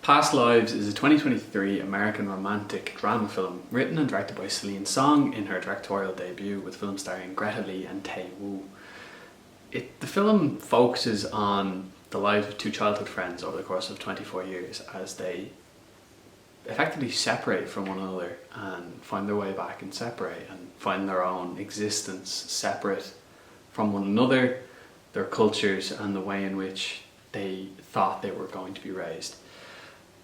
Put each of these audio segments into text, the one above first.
Past Lives is a 2023 American romantic drama film written and directed by Celine Song in her directorial debut, with film starring Greta and Tae Woo. The film focuses on the lives of two childhood friends over the course of 24 years as they effectively separate from one another and find their way back and separate and find their own existence separate from one another, their cultures and the way in which they thought they were going to be raised.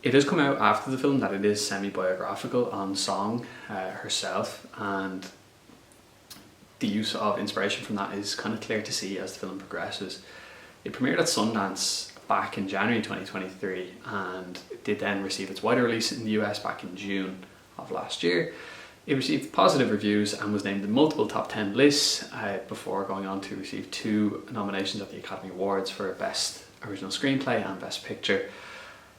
It has come out after the film that it is semi-biographical on Song herself, and the use of inspiration from that is kind of clear to see as the film progresses. It premiered at Sundance back in January 2023 and it did then receive its wider release in the US back in June of last year. It received positive reviews and was named in multiple top 10 lists before going on to receive 2 nominations at the Academy Awards for Best Original Screenplay and Best Picture.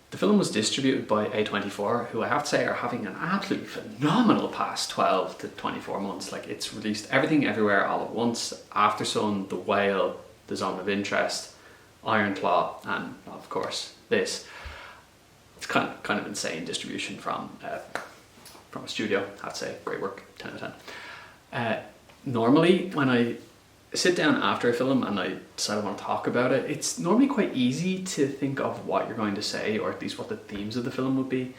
The film was distributed by A24, who I have to say are having an absolutely phenomenal past 12 to 24 months. Like, it's released everything everywhere all at once. Aftersun, The Whale, The Zone of Interest, Iron Claw, and of course this. It's kind of insane distribution from a studio. I have to say, great work, 10 out of 10. Normally when I sit down after a film and I decide I want to talk about it, it's normally quite easy to think of what you're going to say, or at least what the themes of the film would be.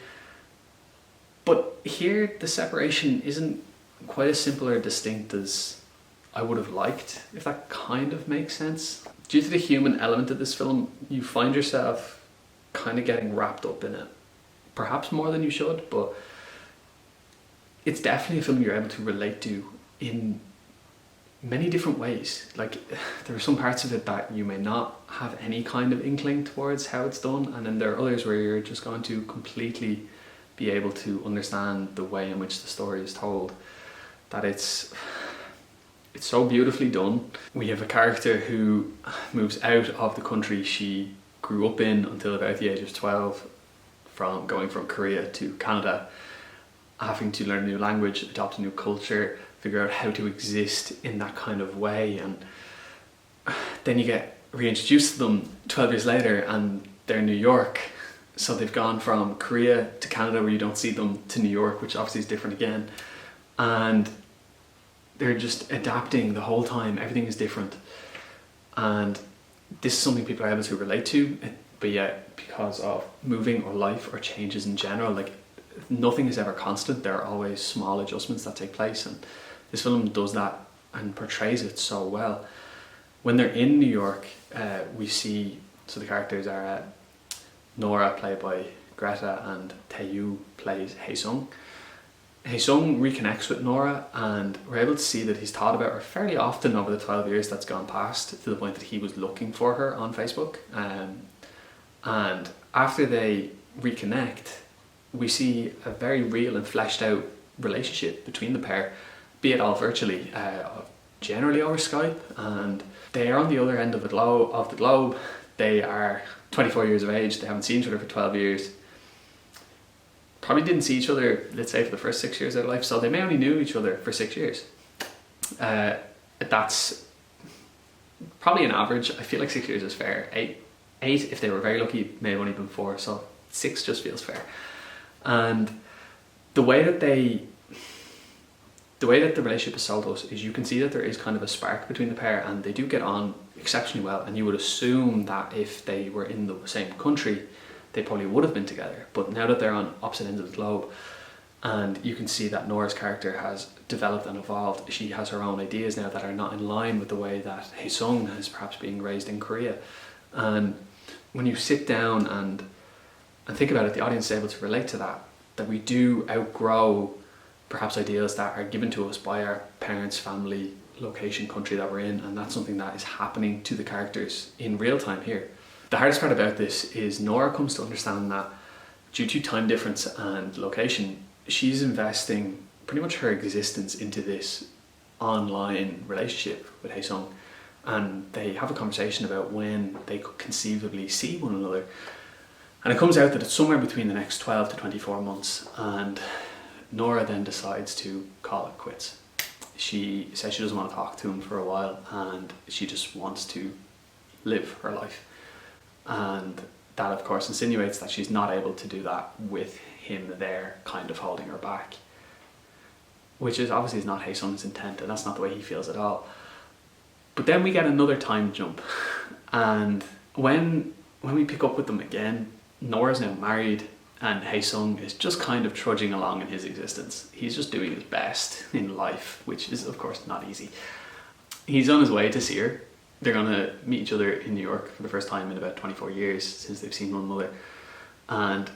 But here the separation isn't quite as simple or distinct as I would have liked, if that kind of makes sense. Due to the human element of this film, you find yourself kind of getting wrapped up in it. Perhaps more than you should, but it's definitely a film you're able to relate to in many different ways. Like, there are some parts of it that you may not have any kind of inkling towards how it's done, and then there are others where you're just going to completely be able to understand the way in which the story is told. That it's so beautifully done. We have a character who moves out of the country she grew up in until about the age of 12, going from Korea to Canada, having to learn a new language, adopt a new culture, figure out how to exist in that kind of way, and then you get reintroduced to them 12 years later and they're in New York. So they've gone from Korea to Canada, where you don't see them, to New York, which obviously is different again, and they're just adapting the whole time. Everything is different, and this is something people are able to relate to, but yet because of moving or life or changes in general, like, nothing is ever constant. There are always small adjustments that take place, and this film does that and portrays it so well. When they're in New York, we see, so the characters are Nora, played by Greta, and Tae Woo plays Hae-sung. Hae-sung reconnects with Nora, and we're able to see that he's thought about her fairly often over the 12 years that's gone past, to the point that he was looking for her on Facebook. And after they reconnect, we see a very real and fleshed out relationship between the pair, be it all virtually, generally over Skype, and they are on the other end of the globe. They are 24 years of age, they haven't seen each other for 12 years, probably didn't see each other, let's say, for the first 6 years of their life, so they may only knew each other for 6 years. That's probably an average. I feel like 6 years is fair. Eight, if they were very lucky, may have only been 4, so 6 just feels fair. And the way that the relationship is sold to us is, you can see that there is kind of a spark between the pair, and they do get on exceptionally well, and you would assume that if they were in the same country they probably would have been together. But now that they're on opposite ends of the globe, and you can see that Nora's character has developed and evolved, she has her own ideas now that are not in line with the way that Hae-sung is perhaps being raised in Korea. And when you sit down and think about it, the audience is able to relate to that we do outgrow perhaps ideals that are given to us by our parents, family, location, country that we're in, and that's something that is happening to the characters in real time here. The hardest part about this is Nora comes to understand that due to time difference and location, she's investing pretty much her existence into this online relationship with Hae-sung, and they have a conversation about when they could conceivably see one another. And it comes out that it's somewhere between the next 12 to 24 months, and Nora then decides to call it quits. She says she doesn't want to talk to him for a while, and she just wants to live her life. And that of course insinuates that she's not able to do that with him there kind of holding her back, which is obviously is not Hae Sung's intent, and that's not the way he feels at all. But then we get another time jump, and when we pick up with them again, Nora's now married and Hae Sung is just kind of trudging along in his existence. He's just doing his best in life, which is of course not easy. He's on his way to see her. They're going to meet each other in New York for the first time in about 24 years since they've seen one another. And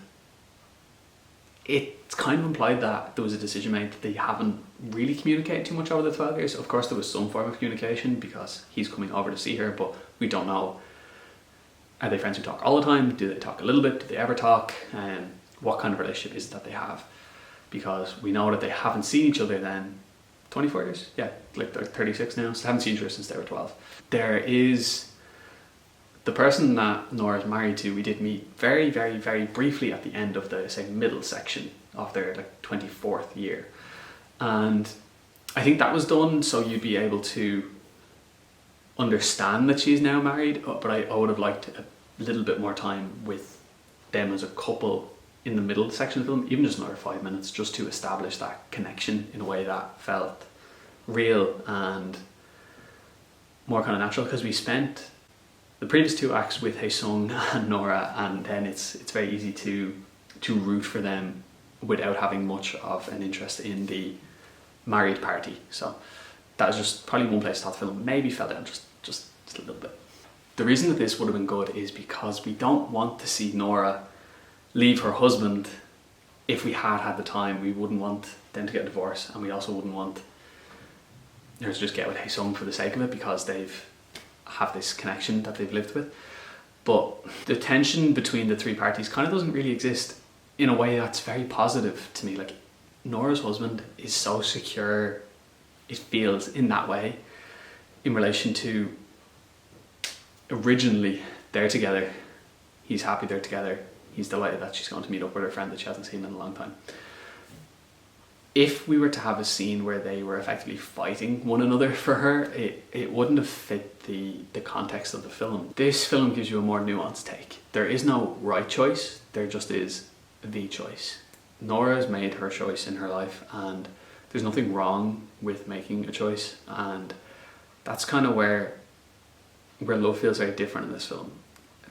it's kind of implied that there was a decision made that they haven't really communicated too much over the 12 years. Of course there was some form of communication because he's coming over to see her, but we don't know. Are they friends who talk all the time? Do they talk a little bit? Do they ever talk? What kind of relationship is it that they have? Because we know that they haven't seen each other then 24 years? Yeah, like they're 36 now, so they haven't seen each other since they were 12. There is the person that Nora's married to. We did meet very, very, very briefly at the end of the, say, middle section of their like 24th year. And I think that was done so you'd be able to understand that she's now married, but I would have liked a little bit more time with them as a couple in the middle section of the film, even just another 5 minutes, just to establish that connection in a way that felt real and more kind of natural, because we spent the previous 2 acts with Hae Sung and Nora, and then it's very easy to root for them without having much of an interest in the married party. So that was just probably one place I thought the film maybe fell down just a little bit. The reason that this would have been good is because we don't want to see Nora leave her husband. If we had the time, we wouldn't want them to get a divorce, and we also wouldn't want her to just get with Hae Sung for the sake of it, because they've have this connection that they've lived with. But the tension between the 3 parties kind of doesn't really exist in a way that's very positive to me. Like, Nora's husband is so secure, it feels in that way, in relation to originally they're together, he's happy they're together, he's delighted that she's going to meet up with her friend that she hasn't seen in a long time. If we were to have a scene where they were effectively fighting one another for her, it wouldn't have fit the context of the film. This film gives you a more nuanced take. There is no right choice, there just is the choice. Nora's made her choice in her life, and there's nothing wrong with making a choice, and that's kind of where love feels very different in this film.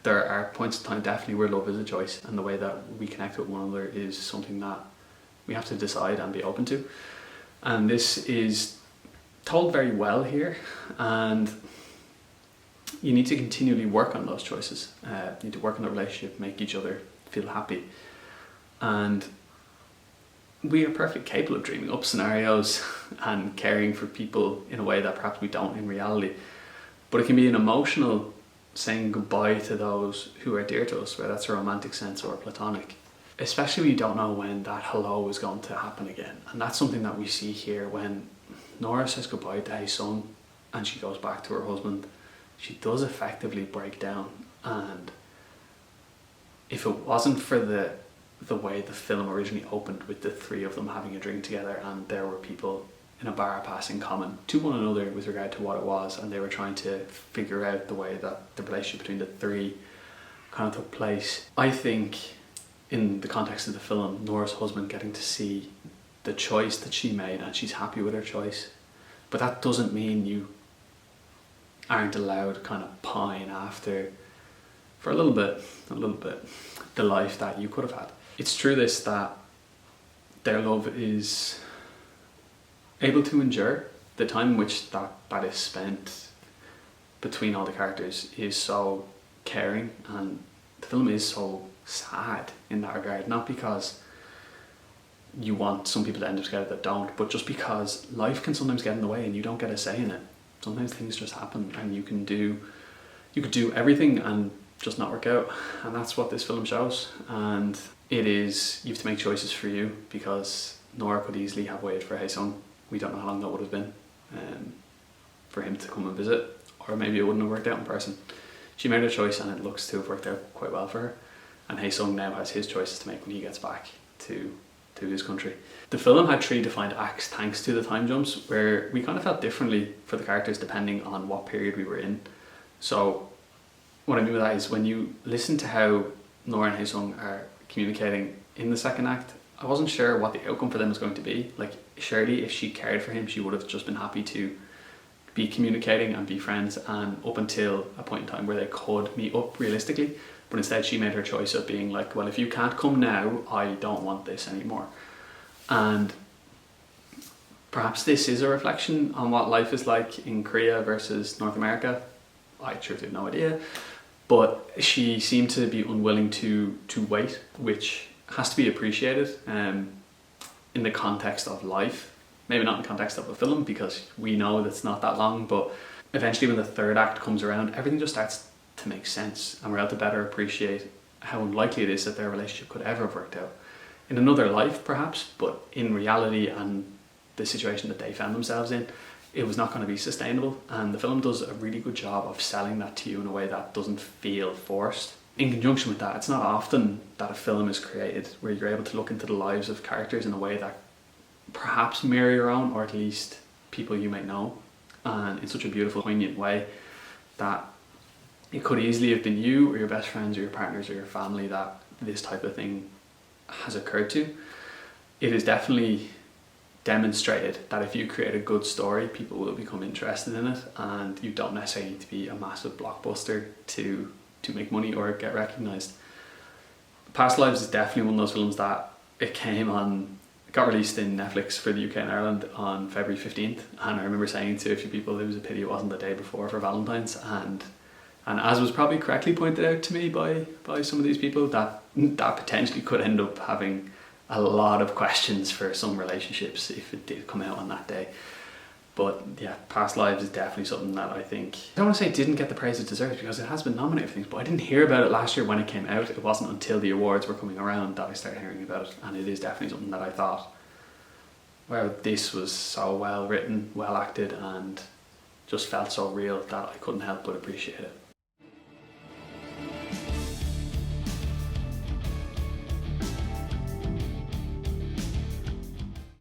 There are points in time definitely where love is a choice, and the way that we connect with one another is something that we have to decide and be open to. And this is told very well here, and you need to continually work on those choices. You need to work on the relationship, make each other feel happy. And we are perfectly capable of dreaming up scenarios and caring for people in a way that perhaps we don't in reality. But it can be an emotional saying goodbye to those who are dear to us, whether that's a romantic sense or platonic. Especially when you don't know when that hello is going to happen again. And that's something that we see here when Nora says goodbye to Hae Sung and she goes back to her husband. She does effectively break down, and if it wasn't for the way the film originally opened with the 3 of them having a drink together, and there were people in a bar passing comment to one another with regard to what it was, and they were trying to figure out the way that the relationship between the 3 kind of took place, I think in the context of the film, Nora's husband getting to see the choice that she made, and she's happy with her choice, but that doesn't mean you aren't allowed to kind of pine after for a little bit the life that you could have had. It's true this, that their love is able to endure. The time in which that is spent between all the characters is so caring, and the film is so sad in that regard, not because you want some people to end up together that don't, but just because life can sometimes get in the way and you don't get a say in it. Sometimes things just happen, and you could do everything and just not work out, and that's what this film shows. And it is, you have to make choices for you, because Nora could easily have waited for Hae Sung. We don't know how long that would have been for him to come and visit, or maybe it wouldn't have worked out in person. She made her choice, and it looks to have worked out quite well for her. And Hae Sung now has his choices to make when he gets back to his country. The film had 3 defined acts thanks to the time jumps, where we kind of felt differently for the characters depending on what period we were in. So what I mean by that is when you listen to how Nora and Hae-sung are communicating in the second act, I wasn't sure what the outcome for them was going to be. Like, surely if she cared for him, she would have just been happy to be communicating and be friends, and up until a point in time where they could meet up realistically. But instead she made her choice of being like, well, if you can't come now, I don't want this anymore. And perhaps this is a reflection on what life is like in Korea versus North America. I truly have no idea. But she seemed to be unwilling to wait, which has to be appreciated in the context of life. Maybe not in the context of a film, because we know that's not that long, but eventually when the third act comes around, everything just starts to make sense, and we're able to better appreciate how unlikely it is that their relationship could ever have worked out. In another life, perhaps, but in reality and the situation that they found themselves in, it was not going to be sustainable, and the film does a really good job of selling that to you in a way that doesn't feel forced. In conjunction with that, it's not often that a film is created where you're able to look into the lives of characters in a way that perhaps mirror your own, or at least people you might know, and in such a beautiful, poignant way that it could easily have been you or your best friends or your partners or your family that this type of thing has occurred to. It is definitely demonstrated that if you create a good story, people will become interested in it, and you don't necessarily need to be a massive blockbuster to make money or get recognised. Past Lives is definitely one of those films that it got released in Netflix for the UK and Ireland on February 15th, and I remember saying to a few people it was a pity it wasn't the day before for Valentine's, and as was probably correctly pointed out to me by some of these people, that potentially could end up having a lot of questions for some relationships if it did come out on that day. But yeah, Past Lives is definitely something that I think, I don't want to say it didn't get the praise it deserves, because it has been nominated for things, but I didn't hear about it last year when it came out. It wasn't until the awards were coming around that I started hearing about it, and it is definitely something that I thought, wow, this was so well written, well acted, and just felt so real that I couldn't help but appreciate it.